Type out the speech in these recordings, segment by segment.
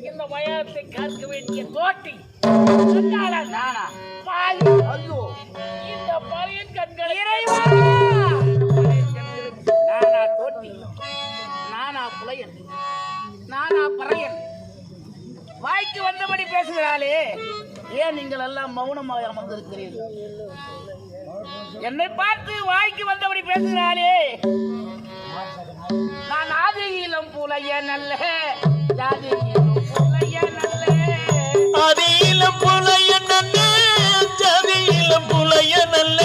இந்த வயத்தை காக்க வேண்டிய தோட்டி இந்த பழைய கண்களை நானா தோட்டி, நானா புலையன், நானா பறையன்? வாய்க்கு வந்தபடி பேசுகிறாளே, ஏன் நீங்கள் எல்லாம் மௌனமாக அமர்ந்திருக்கிறீர்கள்? என்னை பார்த்து வாய்க்கு வந்தபடி பேசுகிறாளே, நான் ஆதியிலும் புலையன் அல்ல, ஜாதியிலும் புலையன் அல்ல, ஆதியிலும் புலையன் அல்ல, ஜாதியிலும் புலையன் அல்ல,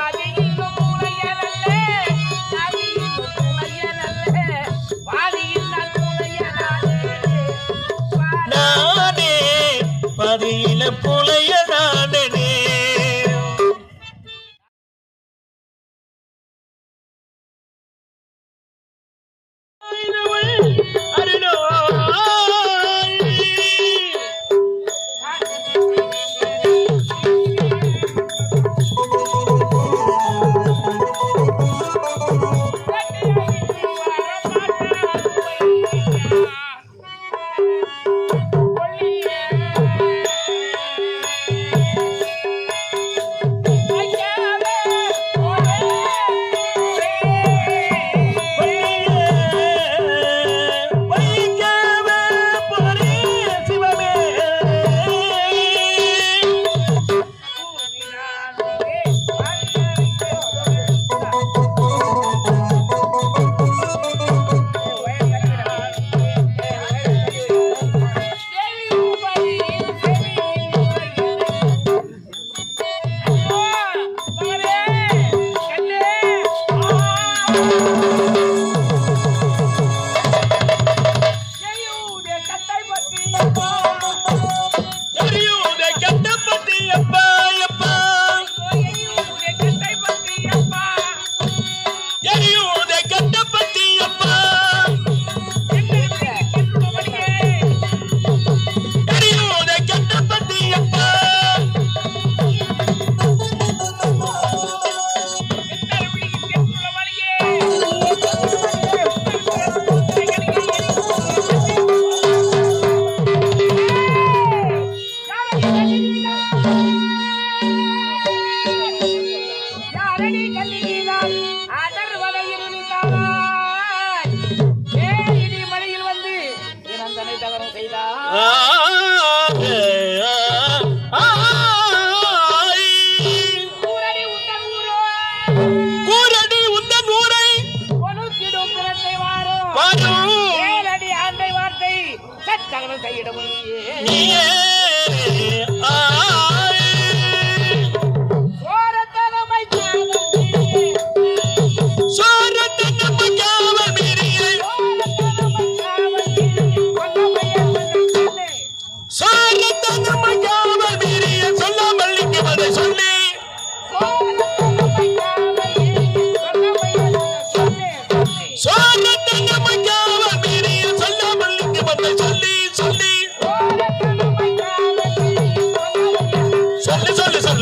ஆதியிலும் புலையன் அல்ல, ஜாதியிலும் புலையன் அல்ல, பாதியில் நான் புலையனானே, நானே பாதியில புலையனானே.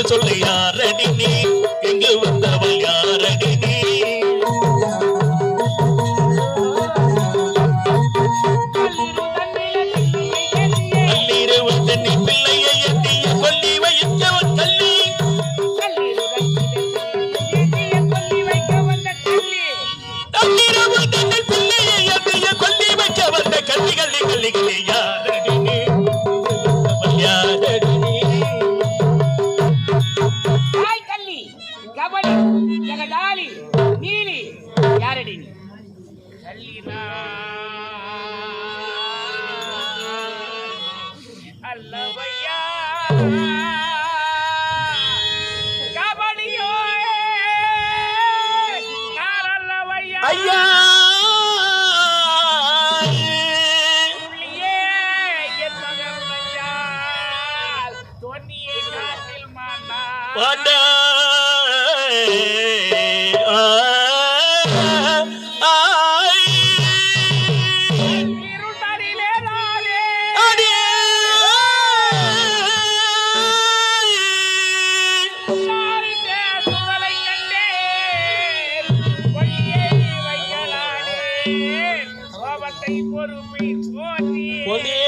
சொல்லு யாரடி நீ, எங்கு வந்தவள் யாரடி நீ? நள்ளிரவு தண்ணி பிள்ளையை எட்டிய கொல்லி வைத்தவன் கள்ளி, நள்ளிரவு தண்ணி பிள்ளையை எட்டிய கொல்லி வைக்க வந்த கள்ளி கள்ளி கள்ளி கள்ளி யாரடி நீ, யாரடி நீ? ஜகதாலி நீலி யாரடி நீ? அல்லவையா கபடியோ அல்லவையா ஐயா தோனியை காட்டில் மாண்டா ஆசை பொறுப்பை சோதி பொதே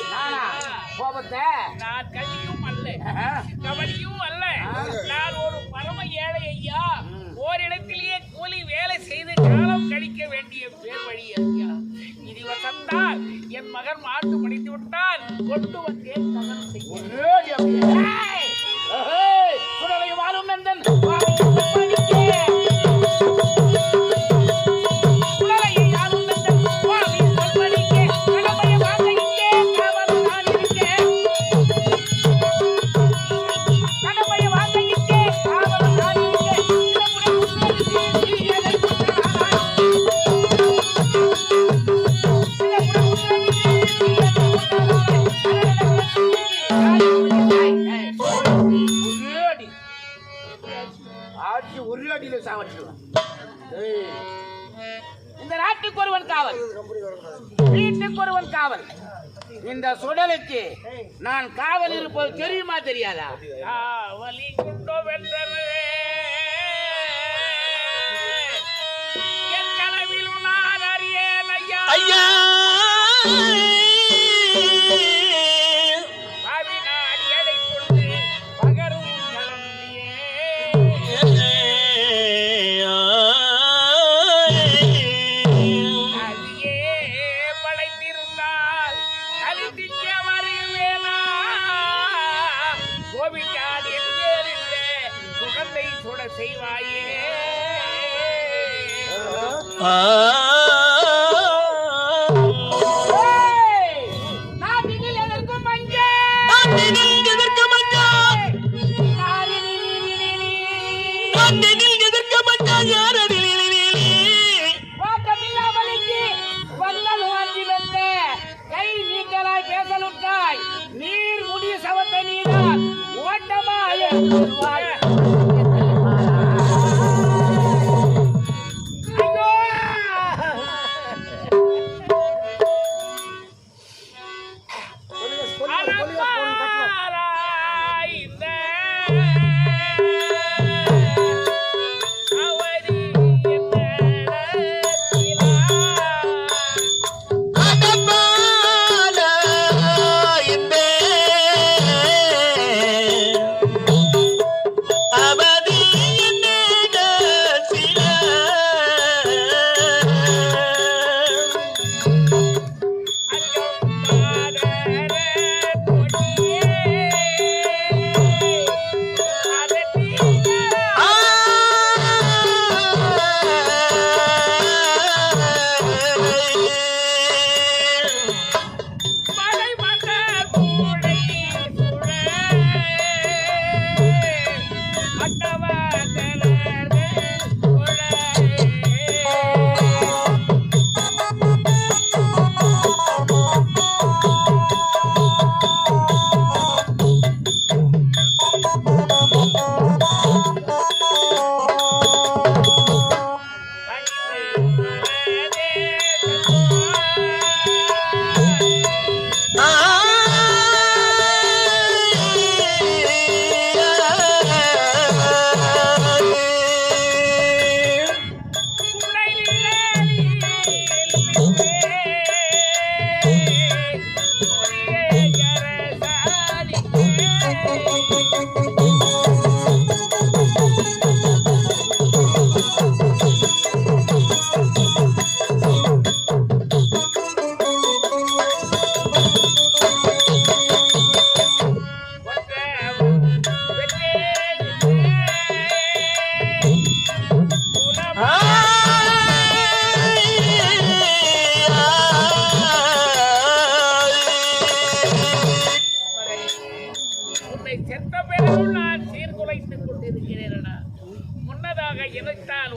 நானா கோபத்தை நான் கல்வியும் அல்ல கவனியும் அல்ல நான் ஒரு பரம ஏழை ஐயா ஓரிடத்திலேயே கூலி வேலை செய்து காலம் கழிக்க வேண்டிய பேர் வழி ஐயா இது வசந்தால் என் மகன் மாட்டு படித்து விட்டால் கொண்டு வந்தேன் கவனம் செய்ய சுடலை வாழும் நந்தன் ஒரு அடியில சாவச்சிடுவான். இந்த நாட்டுக்கு ஒருவன் காவல், வீட்டுக்கு ஒருவன் காவல். இந்த சுடலுக்கு நான் காவல் இருப்பது தெரியுமா தெரியாதா? காவலி குண்டோ வென்றவே என் கனவில் நான் அறியேன் ஐயா ஐயா பாவினான் எடை கொண்டு பகரும் கலந்தியே அடியே படைத்திருந்தால் கலித்திக்க வருவேனா கோபிக்காது எங்கேறில்லை சுகந்தை சுட செய்வாயே நாட்டில் எதற்கும் மஞ்சள் கை நீக்கலாய் பேசலுட்டாய் நீர் முடிய சவத்த நீதான் ஓட்டமாய்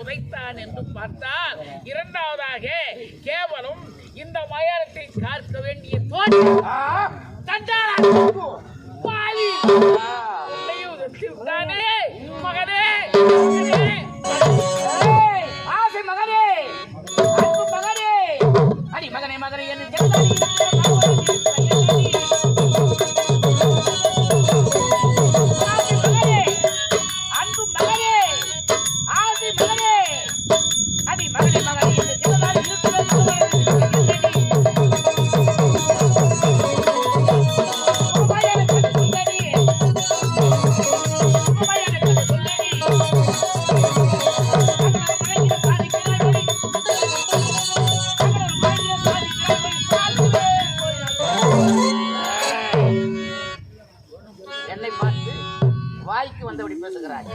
உதைத்தான் என்று பார்த்தால் இரண்டாவதாக கேவலம் இந்த மயானத்தை பார்க்க வேண்டிய தோற்றம் மகனே ஆசை மகனே மகனே அடி மகனே மகனே என்று அன்பு மகனே பார்த்து வாய்க்கு வந்தபடி பேசுகிறாய்.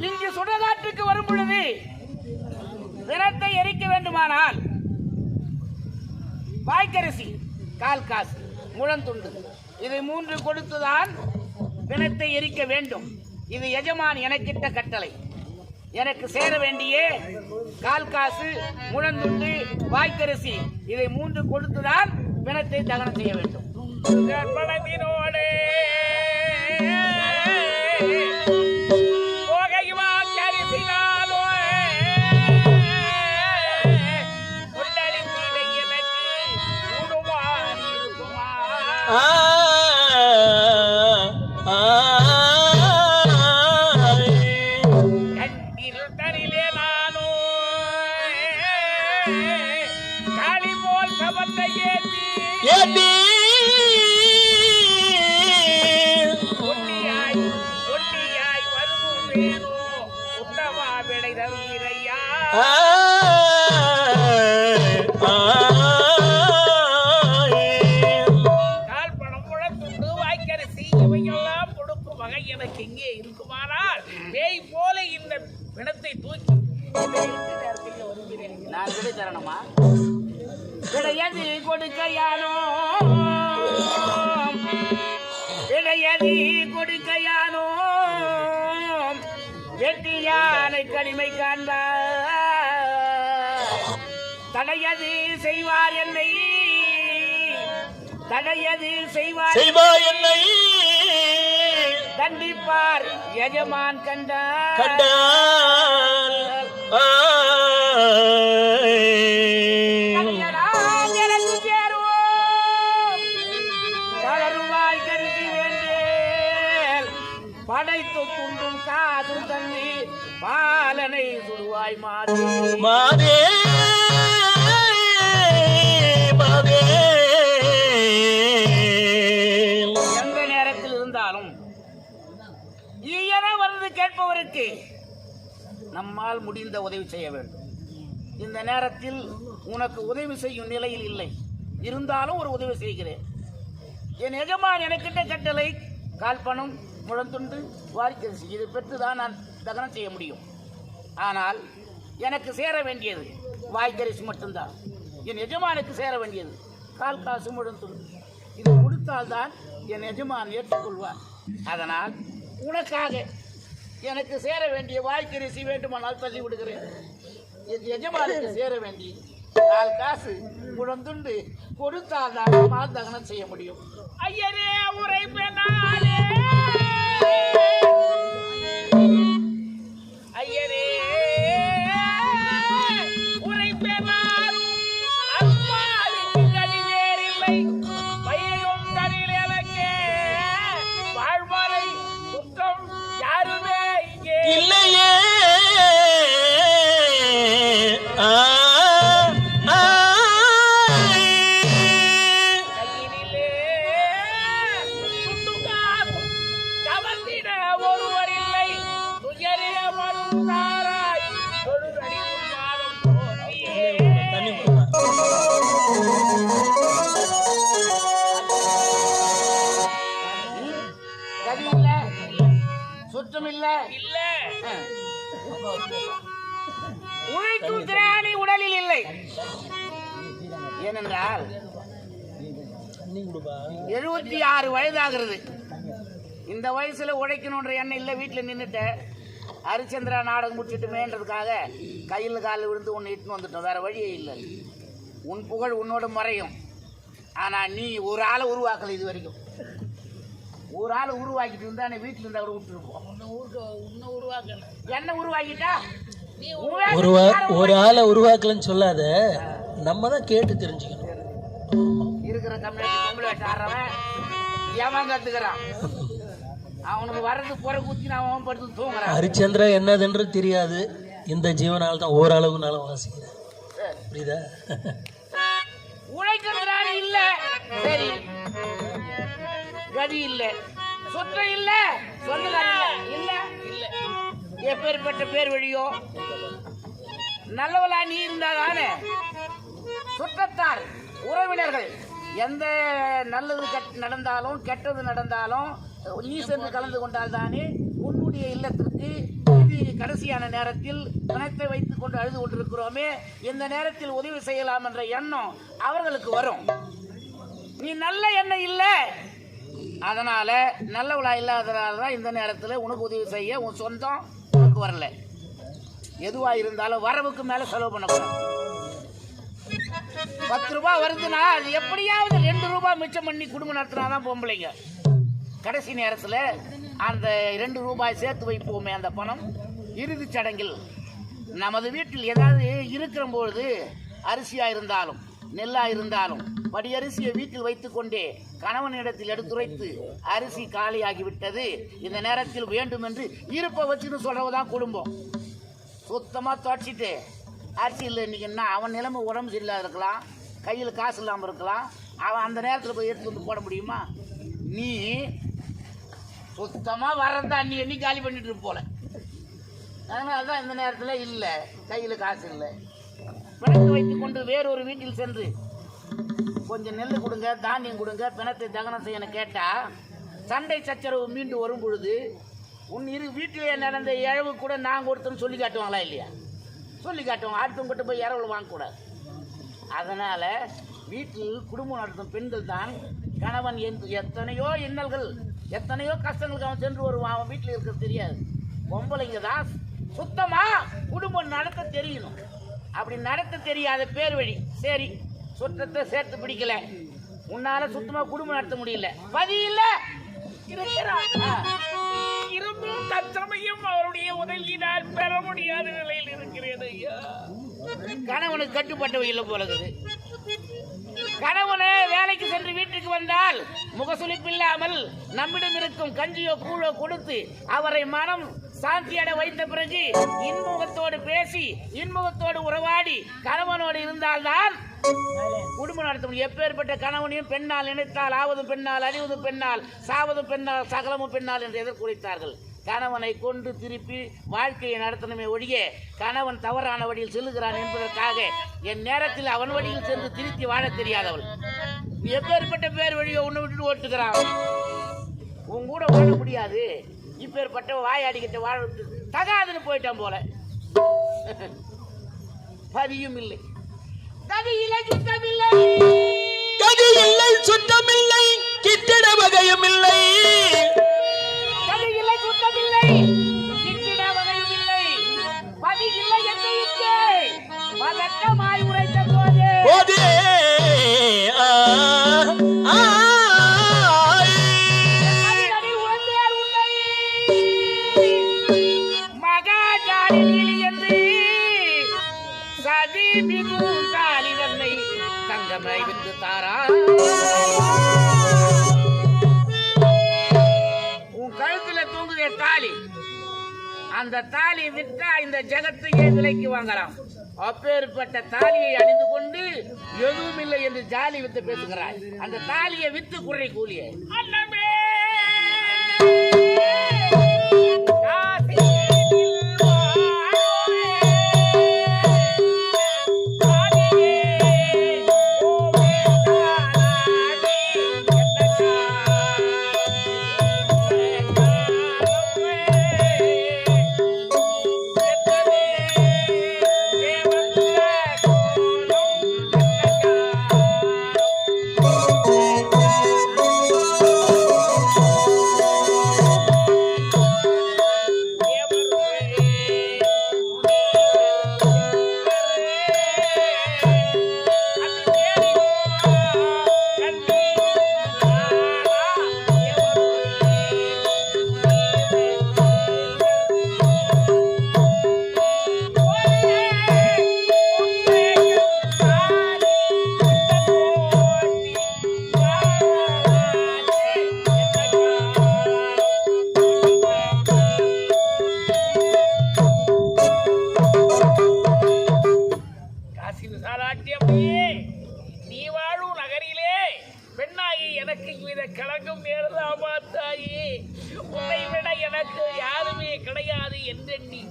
இங்கு சுடுகாட்டுக்கு வரும் பொழுது பிணத்தை எரிக்க வேண்டுமானால் வாய்க்கரிசி, கால் காசு, முழந்துண்டு இதை 3 கொடுத்துதான் பிணத்தை எரிக்க வேண்டும். இது எஜமான் எனக்கிட்ட கட்டளை. எனக்கு சேர வேண்டிய கால் காசு, முழந்துண்டு, வாய்க்கரிசி இதை 3 கொடுத்துதான் பிணத்தை தகனம் செய்ய வேண்டும். பணத்தினோடு எனக்கு இங்கே இருக்குமானால் பேய் போல இந்த பிணத்தை தூக்கி நான் விடை தரணுமா? விடையதி கொடுக்கையானோ, விடையதி கொடுக்கையானோ, வெட்டியானை கனிமை காண்பார். தடையது செய்வார் என்னை, தடையது செய்வார் என்னை தண்டிப்பார் எஜமான் கண்டார். எனக்கு சேருவோம் தளருவாய் கருதி வேண்டேன். படைத்து துண்டும் காதும் தண்ணி பாலனை சுடுவாய் மாதே மாதே மாதே. எந்த நேரத்தில் இருந்தாலும் வந்து கேட்பவருக்கு நம்மால் முடிந்த உதவி செய்ய வேண்டும். இந்த நேரத்தில் உனக்கு உதவி செய்யும் நிலையில் இல்லை, இருந்தாலும் ஒரு உதவி செய்கிறேன். என் எஜமான் எனக்கிட்ட கட்டளை கால் பணம், முழந்துண்டு, வாரிக்கரிசி இது பெற்றுதான் நான் தகனம் செய்ய முடியும். ஆனால் எனக்கு சேர வேண்டியது வாய்க்கரிசி மட்டும்தான். என் எஜமானுக்கு சேர வேண்டியது கால் காசு, முழந்துண்டு. இது கொடுத்தால்தான் என் எஜமான் ஏற்றுக்கொள்வார். அதனால் உனக்காக எனக்கு சேர வேண்டிய வாய்க்கரிசி வேண்டுமானால் தள்ளி விடுகிறேன். என் எஜமானுக்கு சேர வேண்டிய கால் காசு, முழந்துண்டு கொடுத்தால்தான் நம்மால் தகனம் செய்ய முடியும். ஐயரே உரைப்பனாலே, ஐயரே உரைப்பனாலும் அம்மாவுக்கு கடிவேறில்லை. பையனும் தனில் எனக்கே வாழ்வரை குற்றம் யாருமே இங்கே இல்லையே. உழைக்கும் திராணி உடலில் இல்லை. ஏனென்றால் 76 வயதாகிறது. இந்த வயசுல உழைக்கணுன்ற எண்ணம் இல்லை. வீட்டில் நின்றுட்ட ஹரிச்சந்திரா நாடகம் முடிச்சுட்டுமேன்றதுக்காக கையில் காலில் விழுந்து உன்னை இட்டுன்னு வந்துட்டோம். வேற வழியே இல்லை. உன் புகழ் உன்னோட மறையும். ஆனால் நீ ஒரு ஆளை உருவாக்கலை. இது வரைக்கும் ஒரு ஆளை உருவாக்கிட்டு இருந்தா நீ வீட்டில் இருந்தா கூட விட்டுருப்போம். என்ன உருவாக்கிட்டா? ஒரு ஆளை உருவாக்கலன்னு சொல்லாத, நம்ம தான் கேட்டு தெரிஞ்சுக்கணும். இருக்கிற தமிழ் வேட்டை ஆடுறவன் ஏமாங்க கத்துக்கிறான். அவனுக்கு வர்றது புற குத்தி அவன் படுத்து தூங்குறான். ஹரிச்சந்திரா என்னதுன்று தெரியாது. இந்த ஜீவனால் தான் ஓரளவுனாலும் வாசிக்கிறேன். புரியுதா? உழைக்கிறான் இல்ல, சரி, கதி இல்ல, சொத்து இல்ல, சொந்தக்கார இல்ல, எப்பேற்பட்ட பேர் வழியோ நல்லவளா நீ இருந்தாதானே சுற்றத்தார் உறவினர்கள் எந்த நல்லது நடந்தாலும் கெட்டது நடந்தாலும் நீ சென்று கலந்து கொண்டால் தானே உன்னுடைய இல்லத்திற்கு இது கடைசியான நேரத்தில் பணத்தை வைத்துக் கொண்டு அழுது கொண்டிருக்கிறோமே இந்த நேரத்தில் உதவி செய்யலாம் என்ற எண்ணம் அவர்களுக்கு வரும். நீ நல்ல எண்ணம் இல்லை, அதனால நல்லவளா இல்லாததால தான் இந்த நேரத்தில் உனக்கு உதவி செய்ய உன் சொந்தம் உனக்கு வரல. எதுவா இருந்தாலும் வரவுக்கு மேல செலவு பண்ணக்கூடாது. 10 ரூபாய் வருதுன்னா அது எப்படியாவது 2 ரூபாய் மிச்சம் பண்ணி குடும்பம் நடத்தினாதான் பொம்பளைங்க. கடைசி நேரத்தில் அந்த 2 ரூபாய் சேர்த்து வைப்போமே அந்த பணம் இறுதி சடங்கில் நமது வீட்டில் ஏதாவது இருக்கிற பொழுது அரிசியா இருந்தாலும் நெல்லா இருந்தாலும் படியரிசியை வீட்டில் வைத்துக் கொண்டே கணவனிடத்தில் எடுத்துரைத்து அரிசி காலியாகிவிட்டது இந்த நேரத்தில் வேண்டும் என்று இருப்ப வச்சுன்னு சொல்றவதான் குடும்பம். சுத்தமா துவச்சிட்டு அரிசி இல்லை இன்னைக்குன்னா அவன் நிலைமை உடம்பு சரியில்லாத இருக்கலாம், கையில் காசு இல்லாமல் இருக்கலாம், அவன் அந்த நேரத்தில் போய் எடுத்து வந்து போட முடியுமா? நீ சுத்தமாக வர்றதா நீ எண்ணி காலி பண்ணிட்டு போல. அதனால தான் இந்த நேரத்தில் இல்லை, கையில் காசு இல்லை. பிணத்தை வைத்து கொண்டு வேறொரு வீட்டில் சென்று கொஞ்சம் நெல் கொடுங்க, தானியம் கொடுங்க, பிணத்தை தகனம் செய்யணும் கேட்டால் சண்டை சச்சரவு மீண்டு வரும் பொழுது உன் வீட்டிலே நடந்த இழவு கூட நான் கொடுத்தோன்னு சொல்லி காட்டுவாங்களா இல்லையா? சொல்லி காட்டுவாங்க. அடுத்தவங்கிட்ட போய் இரவல் வாங்கக்கூடாது. அதனால் வீட்டில் குடும்பம் நடத்தும் பெண்கள் தான் கணவன் எத்தனையோ இன்னல்கள் எத்தனையோ கஷ்டங்களுக்கு அவன் சென்று வருவான், அவன் வீட்டில் இருக்கிறது தெரியாது. பொம்பளைங்க தான் சுத்தமாக குடும்பம் நடத்த தெரியணும். அப்படி நடத்த தெரியாத பேர் வழி சரி சுற்றத்தை சேர்த்து பிடிக்கல, உன்னால சுத்தமாக குடும்பம் நடத்த முடியல, பதி இல்லை இருந்தும் தற்சமயம் அவருடைய உதவியினால் பெற முடியாத நிலையில் இருக்கிறது ஐயா. கணவனுக்கு கட்டுப்பட்டவை இல்லை போலது. கணவனே வேலைக்கு சென்று வீட்டுக்கு வந்தால் முகசுளிப்பில்லாமல் நம்மிடம் இருக்கும் கஞ்சியோ கூழோ கொடுத்து அவரை மனம் சாந்தியட வைத்த பிறகு இன்முகத்தோடு பேசி இன்முகத்தோடு உறவாடி கணவனோடு இருந்தால்தான் குடும்பம் நடத்த முடியும். எப்பேற்பட்ட கணவனையும் பெண்ணால் நினைத்தால் ஆவதும் பெண்ணால், அழிவதும் பெண்ணால், சாவதும் பெண்ணால், சகலமும் பெண்ணால் என்று எதிர்குறித்தார்கள். கணவனை கொண்டு திருப்பி வாழ்க்கையை நடத்தணுமே ஒழிய கணவன் தவறான வழியில் செல்லுகிறான் என்பதற்காக என் நேரத்தில் அவன் வழியில் சென்று திருத்தி வாழ தெரியாதவள். எப்பேற்பட்ட பேர் வழியோ ஒன்று விட்டுட்டு ஓட்டுகிறான், உன் கூட வாழ முடியாது, இப்பேற்பட்ட வாயாடிக்கிட்ட வாழ தகாதுன்னு போயிட்டான் போல. பதியும் இல்லை, கதியில்லை சுத்தமில்லை, கதியில்லை சுத்தமில்லை, கிட்டிட வகையும் இல்லை, கதியில்லை சுத்தமில்லை, கிட்டிட வகையும் இல்லை, பதி இல்லை என்று பதட்டமாய் உரைத்த போதே மகாஜாலில் என்று சதி மிகும் தாலி தன்னை தங்கமை விந்து தாரா. உன் கழுத்துல தூங்குதே தாலி, அந்த தாலியை விற்றா இந்த ஜெகத்தையே விலைக்கு வாங்கலாம். அப்பேற்பட்ட தாலியை அணிந்து கொண்டு எதுவும் இல்லை என்று ஜாலி வித்து பேசுகிறாய். அந்த தாலியை வித்து குறை கூலியே பெண்ணாகி எனக்கு இவ்வித கலங்கம் நேரலாமா தாயே? உன்னை விட எனக்கு யாருமே கிடையாது என்றெண்ணி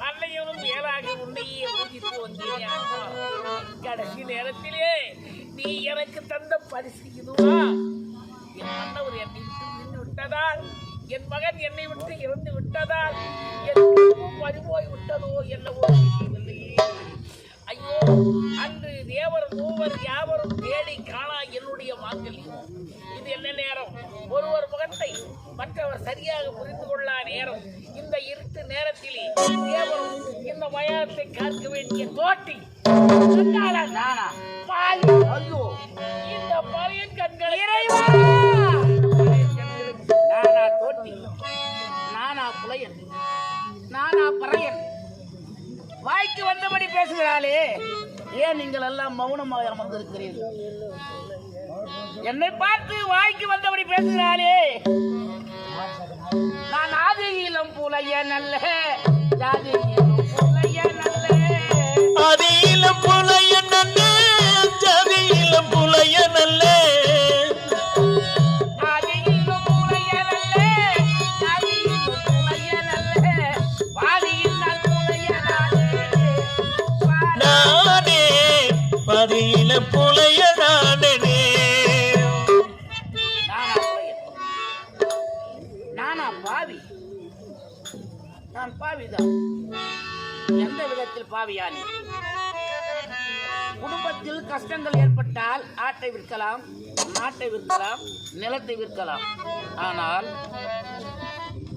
அன்னையனும் மேலாக உன்னையே ஊதித்து வந்தேன். அம்மா, கடைசி நேரத்திலே நீ எனக்கு தந்த பரிசு இதுவா? என் மன்னவர் என்னை விட்டு நின்று விட்டதால், என் மகன் என்னை விட்டு இறந்து விட்டதால், என் பறிபோய் விட்டதோ என்னவோ தெரியவில்லையே. ஐயோ, அன்று தேவர் மூவர் யாவரும் தேடி காணா என்னுடைய மாங்கல்யம். இது என்ன நேரம்? ஒருவர் முகத்தை மற்றவர் சரியாக புரிந்து கொள்ளா நேரம். இந்த இருட்டு நேரத்திலே தேவரும் இந்த மயானத்தை காக்க வேண்டிய தோட்டி நானா பால். ஐயோ, இந்த பழைய கண்கள் இறைவா! நானா தோட்டி, நானா புலையன், நானா பறையன்? வாய்க்கு வந்தபடி பேசுகிறாளே, ஏன் நீங்கள் எல்லாம் மௌனமாக அமர்ந்திருக்கிறீர்கள்? என்னை பார்த்து வாய்க்கு வந்தபடி பேசுகிறாளே, நான் ஆதியிலும் புலையன் அல்ல, ஜாதியிலும் புலையன் அல்ல. ஆதியிலும் புலையன் அல்ல, ஜாதியிலும் புலையன் அல்ல. ஆதியிலும் புலையன் அல்ல, ஜாதியிலும் புலையன் அல்ல. பாதியில் நான் புலையனானே, நானே பாதியில புலையனானே. நானா பாவி? நான் பாவிதான். எந்த விதத்தில் பாவியானே? குடும்பத்தில் கஷ்டங்கள் ஏற்பட்டால் ஆட்டை விற்கலாம், நாட்டை விற்கலாம், நிலத்தை விற்கலாம். ஆனால்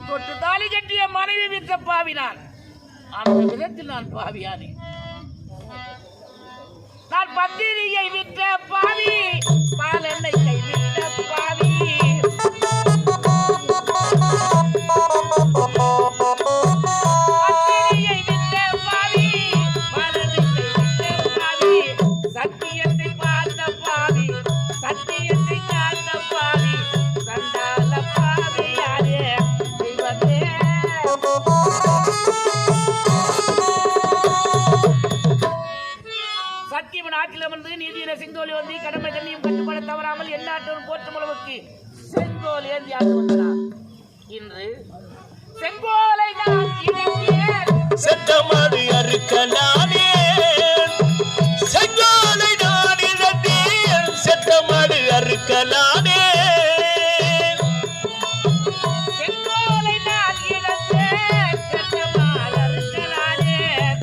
தொட்டு தாலி கட்டிய மனைவி விற்க பாவினான். அந்த விதத்தில் நான் பாவியானே. நான் பத்திரியை விற்ற பாவி, பால் எண்ணெய் கை விற்ற பாவி. பத்திரியை விற்ற பாவி, பால் எண்ணெய் கை விற்ற பாவி. சத்தியத்தை பார்த்த பாவி, சத்தியத்தை காத்த பாவி. சண்டால பாவி யாரே தெய்வமே. சத்தியம் நாட்டில் அமர்ந்து நீதியின செங்கோல் வந்து கடமை தண்ணியும் கட்டுப்பட தவறாமல் எந்நாட்டோரும் போற்றும் அளவுக்கு செங்கோல் ஏந்தி ஆண்டு வந்தார். இன்று செங்கோலை நான் இறங்கியேன், செத்தமாடு அறுக்கலானே. செங்கோலை நான் இழந்தேன், செத்தமாடு அறுக்கலானே. செங்கோலை நான் இழந்தேன், செத்தமாடு அறுக்கலானேன்.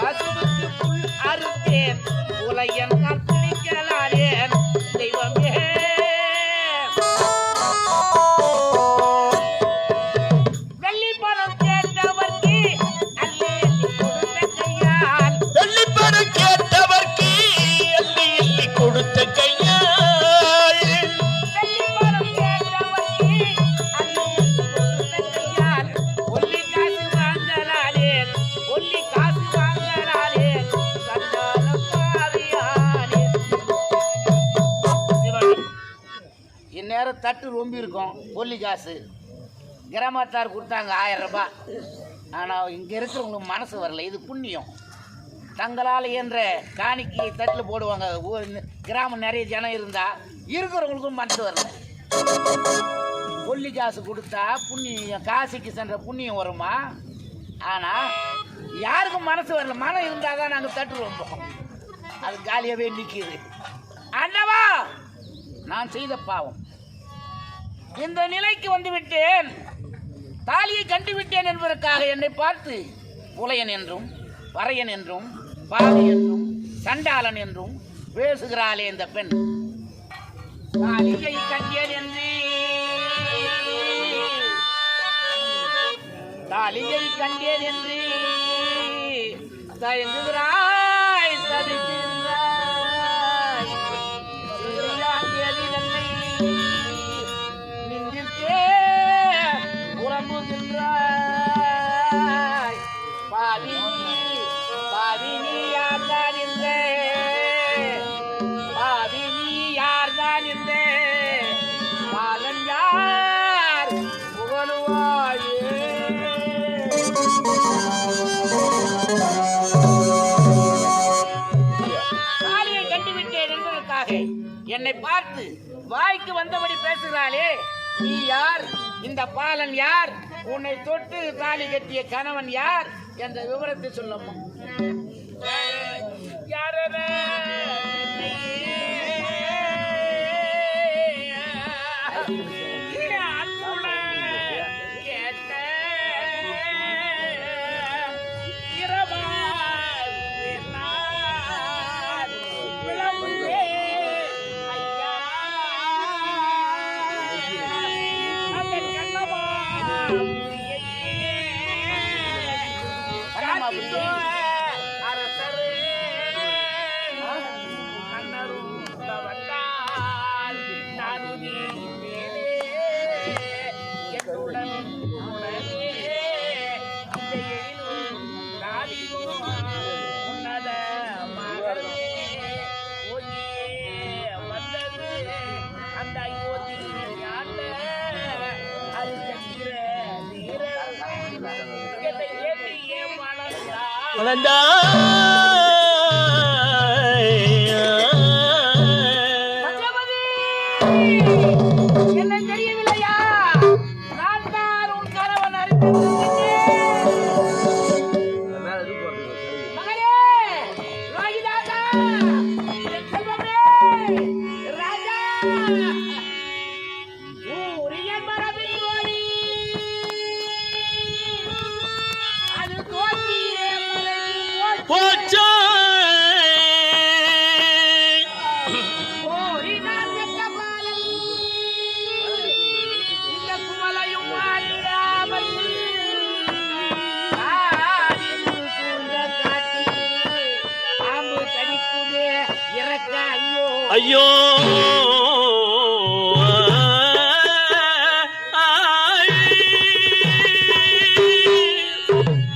பசுவுக்கு புல் அறுத்தேன், புலையன் கற்பிக்கலானேன். தெய்வமே, வெள்ளி பணம் கேட்டவர்க்கு அள்ளி கொடுத்த கையால், வெள்ளிப்பணம் கேட்டவர்க்கு அள்ளி அள்ளி கொடுத்த கையால். வெள்ளி பணம் கேட்டவர்க்கு அள்ளி கொடுத்த கையால். ஒல்லி காசு வாங்கலானேன், ஒல்லி காசு வாங்கலானேன். சண்டால பாவியானே. இந்நேரம் தட்டு ரொம்ப இருக்கும். ஒல்லி காசு கிராமத்தார் கொடுத்தாங்க 1000 ரூபாய். ஆனால் இங்கே இருக்கிறவங்களுக்கு மனசு வரல. இது புண்ணியம். தங்களால் என்ற காணிக்கையை தட்டில் போடுவாங்க. கிராமம் நிறைய ஜனம் இருந்தால் இருக்கிறவங்களுக்கும் மனசு வரல. கொல்லி காசு கொடுத்தா புண்ணியம், காசிக்கு சென்ற புண்ணியம் வருமா? ஆனால் யாருக்கும் மனசு வரல. மனம் இருந்தால் தான் நாங்கள் தட்டு வைப்போம். அது காலியாகவே நிற்கிது. அண்ணவா, நான் செய்த பாவம். இந்த நிலைக்கு வந்து விட்டேன். தாலியை கண்டு விட்டேன் என்பதற்காக என்னை பார்த்து புலையன் என்றும் பறையன் என்றும் பாவி என்றும் சண்டாளன் என்றும் பேசுகிறாளே இந்த பெண். தாலியை கண்டேன் என்று, தாலியை கண்டேன் என்று தயங்குகிறாய், தவிக்கிறாய். சிறியாண்டியது என்னை நெஞ்சிற்கே புலம்புகின்றாய். பாவி பாவி நீ யார்தான் இந்த, பாவி நீ யார்தான் இந்த, பாலன் யார் புகழுவாயே. என்னை பார்த்து வாய்க்கு வந்தபடி பேசுகிறாளே, நீ யார்? இந்த பாலன் யார்? உன்னை தொட்டு தாலி கட்டிய கணவன் யார் என்ற விவரத்தை சொல்லம்மா. என்ன தெரியவில்லையா? நான் தான் உன் கணவன் மகனே, ராகிதாதா, செல்வமே, ராஜா, ஊரியன் மரபின் ஓடி, அது தோற்றியே போச்சா ஐயோ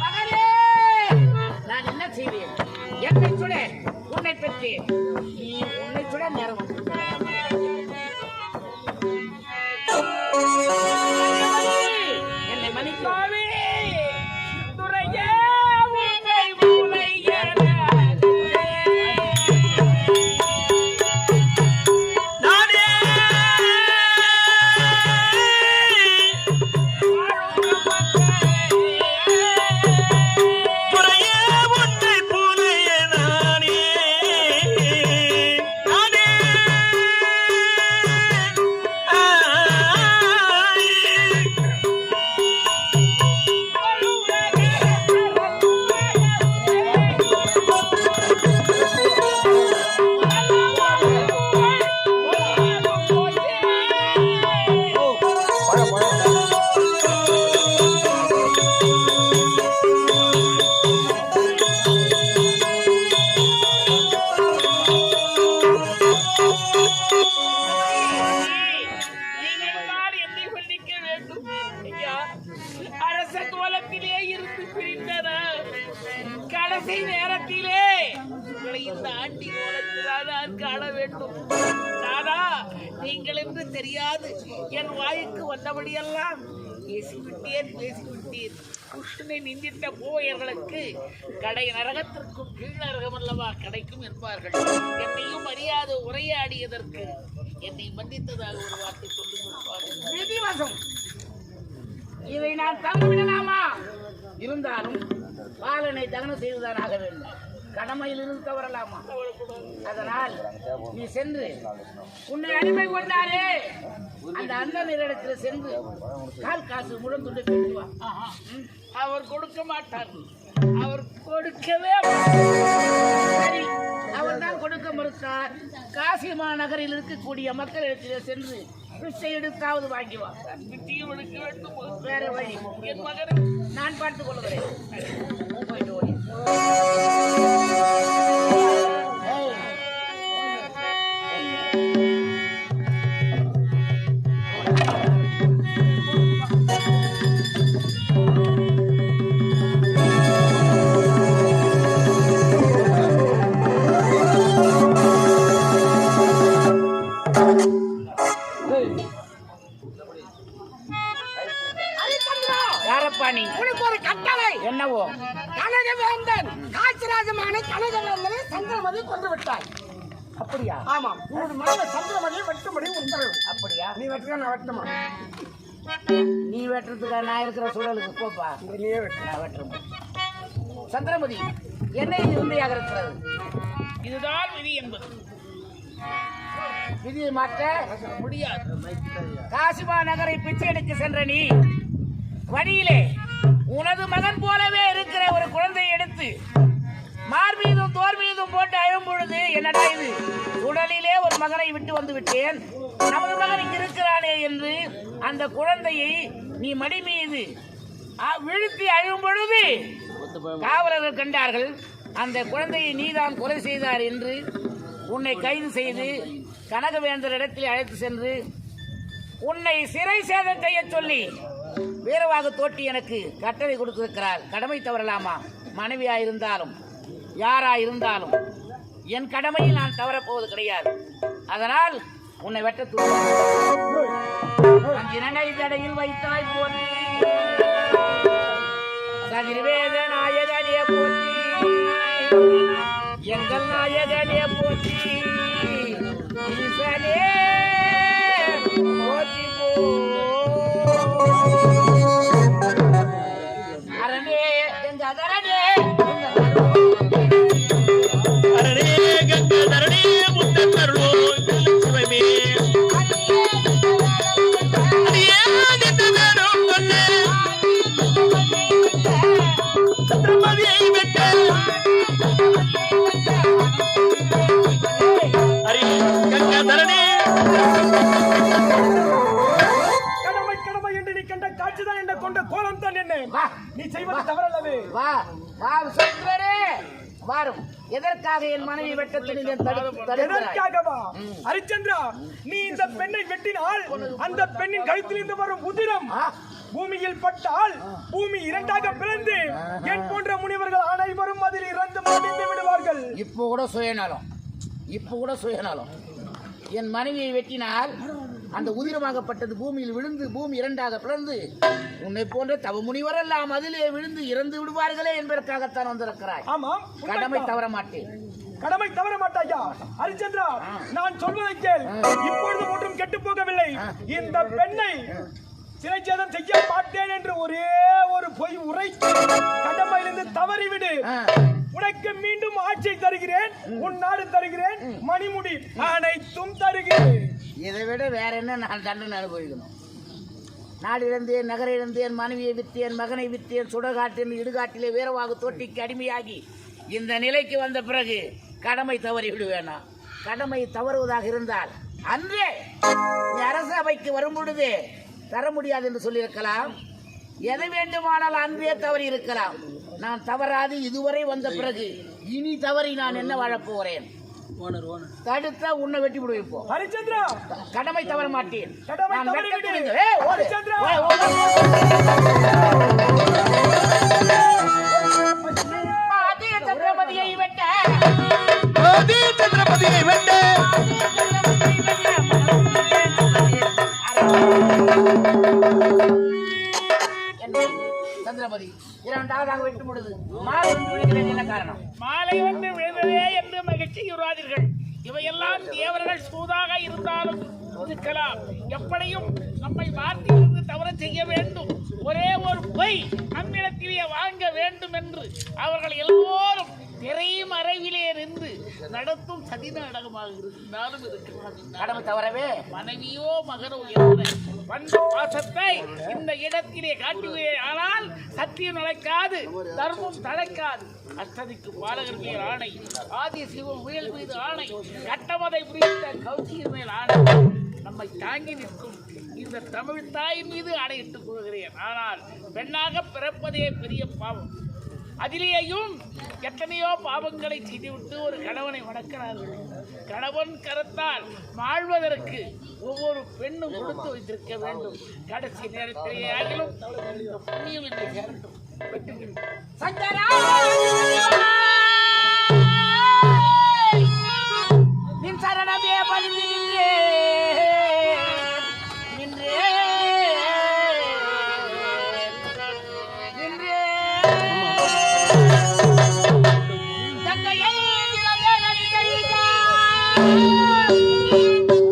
மகனே, நான் என்ன செய்வேன்? என்னை சுட உன்னை பெற்றேன், நீ உன்னை சுட நேரம் என்னை மன்னிப்பாவே. கடைசி நேரத்திலே இந்த ஆண்டி கோலத்தில்தான் காண வேண்டும். தானா, நீங்கள் என்று தெரியாது என் வாய்க்கு வந்தபடியெல்லாம் பேசிவிட்டேன். புஷ்ணை நிந்திட்ட போயர்களுக்கு கடை நரகத்திற்கும் கீழ் நரகம் அல்லவா கிடைக்கும் என்பார்கள். என்னையும் அறியாது உரையாடியதற்கு என்னை மன்னித்ததாக ஒரு வார்த்தை சொல்லுங்கள். இதை நான் தவறிவிடலாமா? இருந்தாலும் பாலனை தகனம் செய்துதான் ஆக வேண்டும். கடமையில் இருந்து தவறலாமா? அதனால் நீ சென்று உன்னை அடிமை கொண்டாரே அந்த அண்ணனிடத்தில் சென்று கால் காசு முழந்துண்டு பேசுவா. அவர் கொடுக்க மாட்டார். அவர் கொடுக்கவே சரி, அவர் தான் கொடுக்க மறுத்தார். காசி மாநகரில் இருக்கக்கூடிய மக்களிடத்திலே சென்று பிச்சை எடுத்தாவது வாங்கிவா. வேற வழி என் மகனை நான் பார்த்துக் கொள்கிறேன். போயிட்டு ஓடி உனக்கு ஒரு கட்டளை என்னவோ? கனகவேந்தன் காசிராஜமான கனகவேந்தனை சந்திரமதி கொண்டு விட்டாய். அப்படியா? ஆமா, உன்னோட மகளை சந்திரமதியை வெட்டும்படி உத்தரவு. அப்படியா? நீ வெட்டுறா, நான் வெட்டமா? நீ வெட்டுறதுக்கா? நான் இருக்கிற சூழலுக்கு போப்பா. நீயே வெட்டு. நான் வெட்டுறேன். சந்திரமதி, என்ன இது உண்மையாக இருக்கிறது? இதுதான் விதி என்பது. விதியை மாற்ற முடியாது. காசிமா நகரை பிச்சை எடுக்க சென்ற நீ வழியிலே உனது மகன் போலவே இருக்கிற ஒரு குழந்தையை எடுத்து மார் மீதும் தோர் மீதும் போட்டு அழும் பொழுது, என்னடா இது, உடலிலே ஒரு மகனை விட்டு வந்து விட்டேன், நமது மகன் இங்கு இருக்கிறானே என்று அந்த குழந்தையை நீ மடி மீது விழுத்தி அழும் பொழுது காவலர்கள் கண்டார்கள். அந்த குழந்தையை நீதான் கொலை செய்தார் என்று உன்னை கைது செய்து கனகவேந்தர் இடத்தில் அழைத்து சென்று உன்னை சிறை சேதம் செய்ய சொல்லி வீரவாக தோட்டி எனக்கு கட்டளை கொடுத்திருக்கிறார். கடமை தவறலாமா? மனைவியா இருந்தாலும் யாரா இருந்தாலும் என் கடமையில் நான் தவறப்போவது கிடையாது. அதனால் உன்னை வெட்ட தூக்கினை தடையில் வைத்தாய் போற்றி, சதிர்வேத நாயகனே போற்றி, எங்கள் நாயகனே போற்றி, ஈசனே போற்றி போ. அரணே எங்க அதரனே அரே கங்கதரணே முத்தருளோ சிவமே அடியே நின்றதரும் கொல்லே சந்திரமதியை வெட்ட அரே கங்கதரணே. கடமை கடமை என்று நீ கண்ட காட்சிதான் என்ன கொண்ட கோலம் தான் என்ன? வா. நீ செய்வது தவறல்லவே. வா வா சொல்கிறே வாரும். எதற்காக என் மனைவி வெட்டத்தை நீங்கள் தடுக்கிறாய்? எதற்காகவா? ஹரிச்சந்திரா, நீ இந்த பெண்ணை வெட்டினால் அந்த பெண்ணின் கழுத்திலிருந்து வரும் உதிரம் பூமியில் பட்டால் பூமி இரண்டாக பிளந்து என் போன்ற முனிவர்கள் அனைவரும் அதில் இறந்து மடிந்து விடுவார்கள். இப்போ கூட சுயநலம் என் மனைவியை வெட்டினால் அந்த உதிரமாகப்பட்டது பூமியில் விழுந்து பூமி இரண்டாக பிளந்து உன்னை போன்ற தவ முனிவர் எல்லாம் அதிலே விழுந்து இறந்து விடுவார்களே என்பதற்காகத்தான் வந்திருக்கிறாய். ஆமா, கடமை தவற மாட்டேன். கடமை தவற மாட்டாயா? ஹரிச்சந்திரா, நான் சொல்வதை கேள். இப்பொழுது ஒன்றும் கெட்டு போகவில்லை. இந்த பெண்ணை சிறைச்சேதம் செய்ய மாட்டேன் என்று ஒரே ஒரு பொய் உரைத்து கடமையிலிருந்து தவறிவிடு. உனக்கு மீண்டும் ஆட்சியை தருகிறேன், உன் நாடு தருகிறேன், மணிமுடி அனைத்தும் தருகிறேன். இதை விட வேற என்ன நான் தண்டனை அனுபவிக்கணும்? நாடு இழந்தேன், நகர இழந்தேன், மனைவியை விற்றேன், மகனை விற்றேன், சுடகாட்டின் இடுகாட்டிலே வீரவாக தோட்டிக்கு அடிமையாகி இந்த நிலைக்கு வந்த பிறகு கடமை தவறி விடுவேனா? கடமை தவறுவதாக இருந்தால் அன்றே அரசவைக்கு வரும் பொழுது தர முடியாது என்று சொல்லியிருக்கலாம். எதை வேண்டுமானால் அன்றே தவறி இருக்கலாம். நான் தவறாது இதுவரை வந்த பிறகு இனி தவறி நான் என்ன வாழப்போகிறேன்? தடுத்த உன்னை வெட்டி விடுவேன். இப்போ ஹரிச்சந்திரா, கடமை தவற மாட்டேன். கடமை நான் தவறி வெட்ட விடு. துணிந்து- ஏய், ஓடு. ஹரிச்சந்திரா. ஓடு, ஓடு. ஆதி சந்திரமதியை வெட்ட ஆதி சந்திரமதியை வெட்ட சந்திரமதி இரண்டாவதாக வெட்டும் பொழுது மாலை விழுகிறேன். என்ன காரணம்? மாலை வந்து விழுந்ததே என்று மகிழ்ச்சியுறாதீர்கள். இவையெல்லாம் தேவர்கள் சூதாக இருந்தாலும் இருக்கலாம். எப்படியும் நம்மை மாற்றியிருந்து தவற செய்ய வேண்டும். ஒரே ஒரு பொய் நம்மிடத்திலே வாங்க வேண்டும் என்று அவர்கள் எல்லோரும் திரையும் அறைவிலே இருந்து நடத்தும் சதி நாடகமாக இருந்தாலும் இருக்கலாம். கடமை தவறவே மனைவியோ மகனோ என்ற வந்த பாசத்தை இந்த இடத்திலே காட்டுவே. ஆனால் சத்தியம் நிலைக்காது, தர்மம் தலைக்காது. அஷ்டதிக்கு பாலகர் மேல் ஆணை, ஆதி சிவம் முயல் மீது ஆணை, கட்டமதை புரிந்த கௌசியர் மேல் ஆணை, நம்மை தாங்கி நிற்கும் இந்த தமிழ் தாயின் மீது ஆணையிட்டுக் கொள்கிறேன். ஆனால் பெண்ணாக பிறப்பதே பெரிய பாவம். அதிலேயும் எத்தனையோ பாவங்களை செய்துவிட்டு ஒரு கணவனை வணக்கிறார்கள். கணவன் கரத்தால் வாழ்வதற்கு ஒவ்வொரு பெண்ணும் கொடுத்து வைத்திருக்க வேண்டும். கடைசி நேரத்திலே ஆகிலும் இந்த புண்ணியம் என்று சேரட்டும். சங்கரா நின் சரணமே பணிந்து நின்றே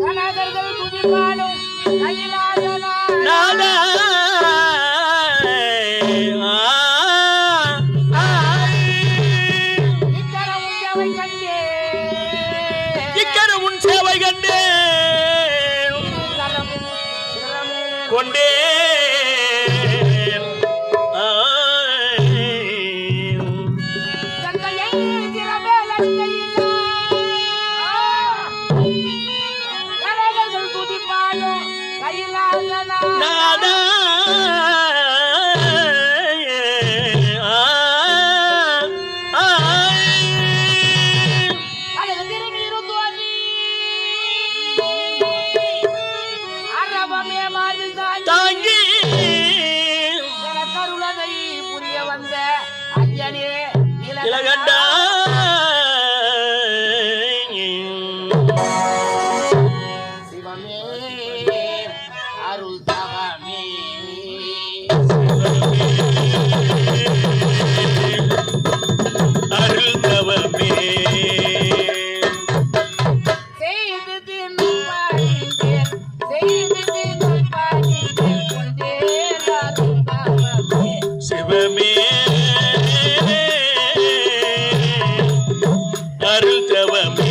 கனகர்கள் துதிப்பாடும் கைலாசனா நாதா இக்கரமுன் சேவை கண்டே கொண்டே நாதா தாங்கி புரிய வந்த ஐயனே இலகண்டா சிவமே அருள் தவமே அருள் தவமே செய்து தின்னும் பாடிந்தேன் செய்து தின்னும் பாடிந்தேன் கொண்டே அருள் தவமே சிவமே அருள் தவமே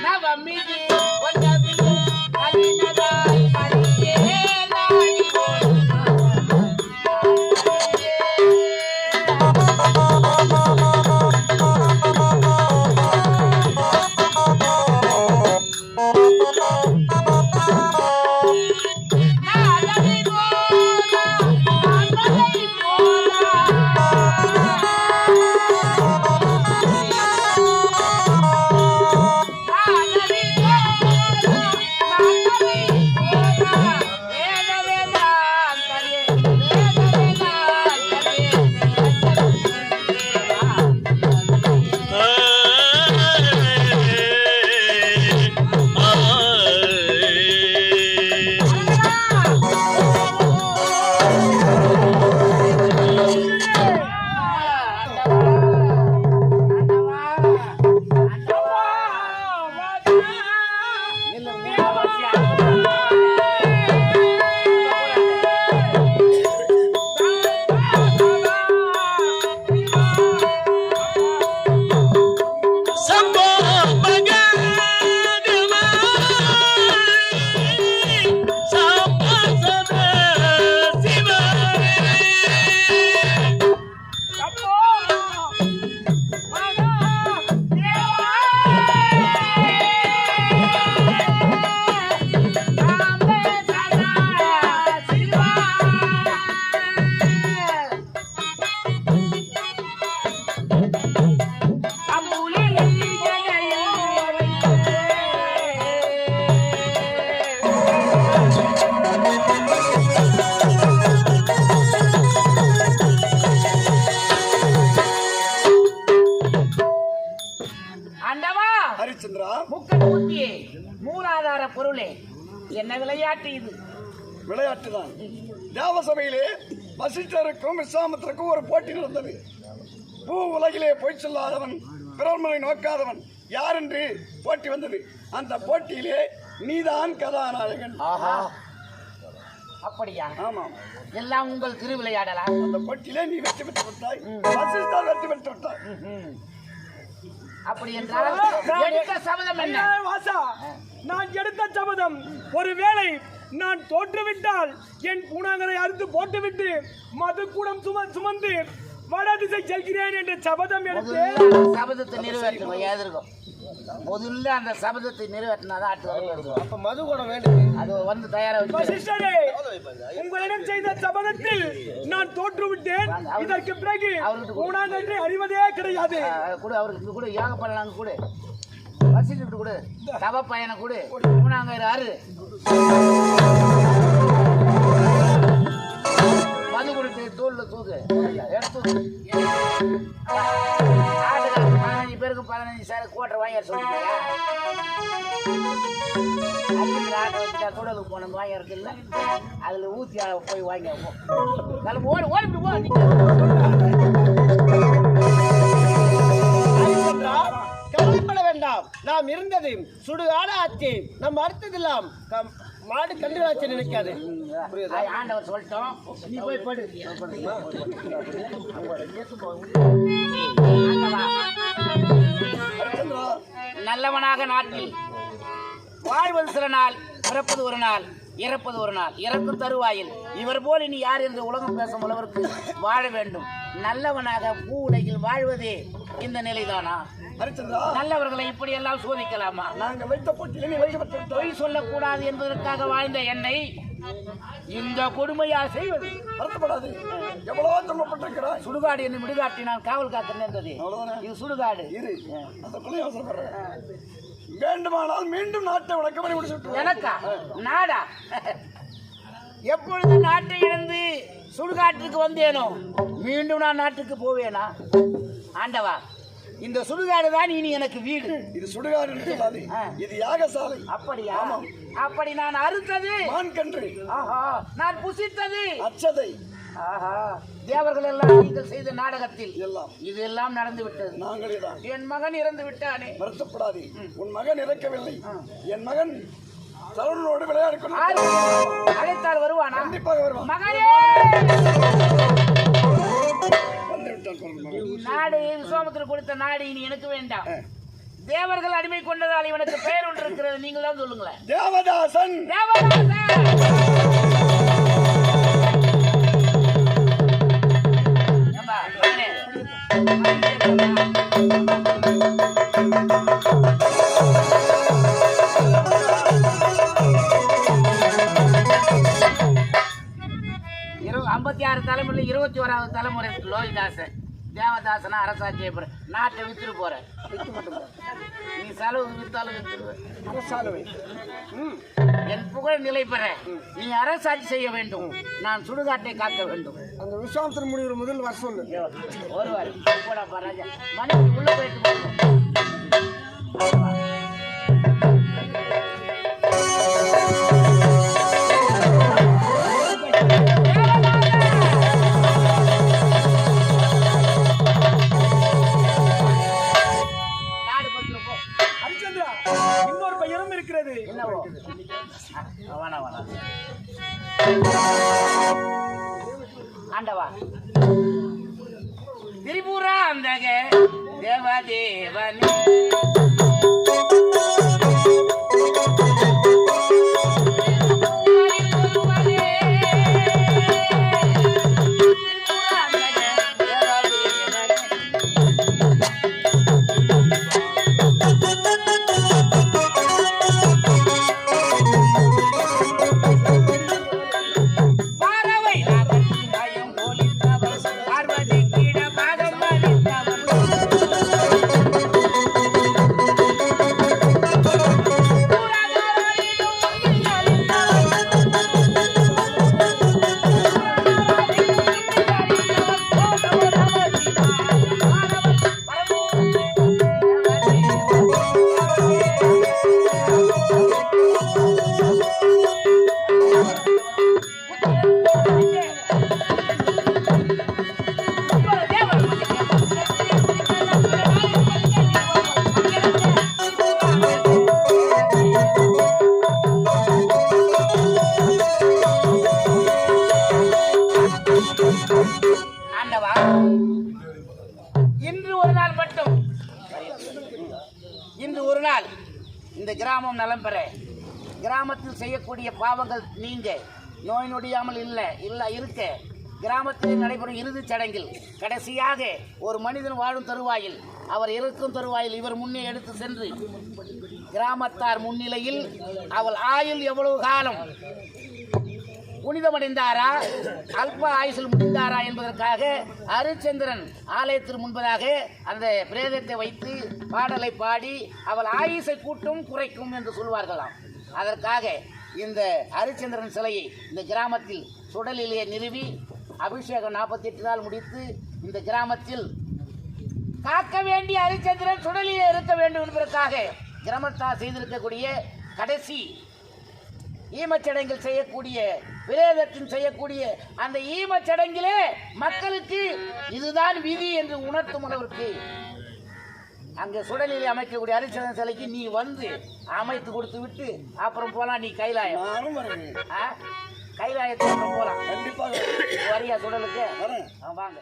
நவமிதி கொண்டபின் கலினதாய் மறியே நாடி சம்போ மகதமா சாம்பசத சிவமே ஆண்டவா ஹரிச்சந்திரா, முக்கூர்த்தியே மூலாதார பொருளே என்ன விளையாட்டு இது விளையாட்டுதான். தேவசபையிலே வசிஷ்டருக்கும் விஸ்வாமித்திரருக்கும் ஒரு போட்டி நடந்தது. பூ உலகிலே பொய் சொல்லாதவன், பிறர்மனை நோக்காதவன் யார் என்று போட்டி வந்தது. அந்த போட்டியிலே நீதான் கதாநாயகன். அப்படியா? ஆமாம். எல்லாம் உங்கள் திருவிளையாடலாம். அந்த போட்டியிலே நீ வெற்றி பெற்று விட்டாய், வசிஷ்டர் வெற்றி பெற்று விட்டாய். அப்படி என்றால் எடுத்த சபதம் என்ன? வாசா, நான் எடுத்த சபதம், ஒருவேளை நான் தோற்றுவிட்டால் என் பூனாங்கரை அறுத்து போட்டுவிட்டு மதுக்கூடம் சுமந்து வடதிசை செல்கிறேன் என்ற சபதம் எடுத்து சபதத்தை நிறைவேற்றுவோம். ஏதிருக்கும் முதல்ல அந்த சபதத்தை நிறைவேற்றினாதான் அப்ப மது கூட வேண்டும். அது வந்து தயாரா சிஸ்டரே, உங்களிடம் செய்த சபதத்தில் நான் தோற்றுவிட்டேன். இதற்கு பிறகு பூனாங்கரை அறிவதே கிடையாது. கூட அவருக்கு கூட யோக பண்ணலாங்க, கூட வசிட்டு கூட தவ பயனை கூட பூனாங்கரை ஆறு மது கொடுத்து தோல்ல தூக்கு எடுத்து ஆட்டுக்காரன் 15 பேருக்கு 15 சார் கோட்டை வாங்கி சொல்லிட்டு ஆட்டை வச்சுட்டா கூடலுக்கு போன வாங்கி இருக்குல்ல அதில் ஊற்றி போய் வாங்கி கிளம்பு ஓடி ஓடி போ. கவலைப்பட வேண்டாம். நாம் இருந்தது சுடுகாடு ஆட்சி. நம்ம அடுத்ததெல்லாம் மாடு கண்டுகாட்சி நினைக்காது. ஆண்டவர் சொல்லிட்டோம், நீ போய் படு. நல்லவனாக நாட்டில் வாழ்வது சில நாள், பிறப்பது ஒரு நாள், இறப்பது ஒரு நாள். இறக்கும் தருவாயில் இவர் போல் இனி யார் என்று உலகம் பேசும் அளவிற்கு வாழ வேண்டும். நல்லவனாக பூ உலகில் வாழ்வதே இந்த நிலைதானா? நல்லவர்களை இப்படி எல்லாம் சோதிக்கலாமா? நாங்கள் வைத்த போட்டியில் பொய் சொல்லக்கூடாது என்பதற்காக வாழ்ந்த என்னை இந்த கொடுமையா செய்வது? வருத்தப்படாது. எவ்வளவோ துன்பப்பட்டிருக்கிறாய். சுடுகாடு என்று விடுகாட்டி நான் காவல் காக்க நேர்ந்தது. இது சுடுகாடு. வேண்டுமானால் மீண்டும் நாட்டை உனக்கு முடிச்சு எனக்கா நாடா? எப்பொழுது நாட்டை இழந்து சுடுகாட்டுக்கு வந்தேனோ மீண்டும் நான் நாட்டுக்கு போவேனா? ஆண்டவா, இந்த சுடுகாடு தான் இனி எனக்கு வீடு. இது சுடுகாடு சொல்லாது, இது யாகசாலை. அப்படியா? அப்படி நான் அறுத்தது மான்கன்று, ஆஹா, நான் புசித்தது அச்சதை, ஆஹா, தேவர்கள் எல்லாம் நீங்கள் செய்த நாடகத்தில் இதெல்லாம் நடந்து விட்டது. நாங்களே தான். என் மகன் இறந்து விட்டானே. வருத்தப்படாதே, உன் மகன் இறக்கவில்லை. என் மகன் தருணோடு விளையாடுக்கணும். அழைத்தால் வருவானா? கண்டிப்பாக வருவான். மகனே, நாடு விஸ்வாமித்திரர் கொடுத்த நாடு இனி எனக்கு வேண்டாம். தேவர்கள் அடிமை கொண்டதால் இவனுக்கு பெயர் ஒன்று இருக்கிறது, நீங்கள் தான் சொல்லுங்களேன். தேவதாசன். ஐம்பத்தி 6 தலைமுறையில் 21வது தலைமுறை லோகிதாசன். தேவதாசனா அரசாட்சியை போற நாட்டை வித்துட்டு போற. நீ செலவு வித்தாலும் அரசாலுவை என் புகழ் நிலை பெற நீ அரசாட்சி செய்ய வேண்டும். நான் சுடுகாட்டை காக்க வேண்டும். அந்த விஸ்வாமித்திரர் முடிவு முதல் வர சொல்லு. ஒருவாரு போடா ராஜா, மனைவி உள்ள போயிட்டு இன்னொரு பையனும் இருக்கிறது. என்னவோ? ஆண்டவா, திரிபுரா அந்தக தேவதேவனே இன்று ஒரு நாள் இந்த கிராமம் நலம் பெற, கிராமத்தில் செய்யக்கூடிய பாவங்கள் நீங்க, நோய் நொடியாமல் இருக்க, கிராமத்தில் நடைபெறும் இறுதிச் சடங்கில் கடைசியாக ஒரு மனிதன் வாழும் தருவாயில், அவர் இருக்கும் தருவாயில் இவர் முன்னே எடுத்து சென்று கிராமத்தார் முன்னிலையில் அவள் ஆயுள் எவ்வளவு காலம் புனிதமடைந்தாரா, அல்ப ஆயுசில் முடிந்தாரா என்பதற்காக ஹரிச்சந்திரன் ஆலயத்திற்கு முன்பதாக அந்த பிரேதத்தை வைத்து பாடலை பாடி அவள் ஆயுசை கூட்டும் குறைக்கும் என்று சொல்வார்களாம். அதற்காக இந்த ஹரிச்சந்திரன் சிலையை இந்த கிராமத்தில் சுடலிலே நிறுவி அபிஷேகம் 48 நாள் முடித்து இந்த கிராமத்தில் காக்க வேண்டிய ஹரிச்சந்திரன் சுடலிலே இருக்க வேண்டும் என்பதற்காக கிரமத்தார் செய்திருக்கக்கூடிய கடைசி ஈமச்சடங்கில் செய்யக்கூடிய விரேதத்தின் செய்யக்கூடிய அந்த ஈமச்சடங்கிலே மக்களுக்கு இதுதான் விதி என்று உணர்த்தும் அளவிற்கு அங்கே சுடலிலே அமைக்கக்கூடிய ஹரிச்சந்திரன் சிலைக்கு நீ வந்து அமைத்து கொடுத்து விட்டு அப்புறம் போலாம். நீ கைலாயம் நானும் வரேன். கைலாயத்துக்கு அப்புறம் போலாம். கண்டிப்பாக வரியா சுடலுக்கு வரேன். வாங்க.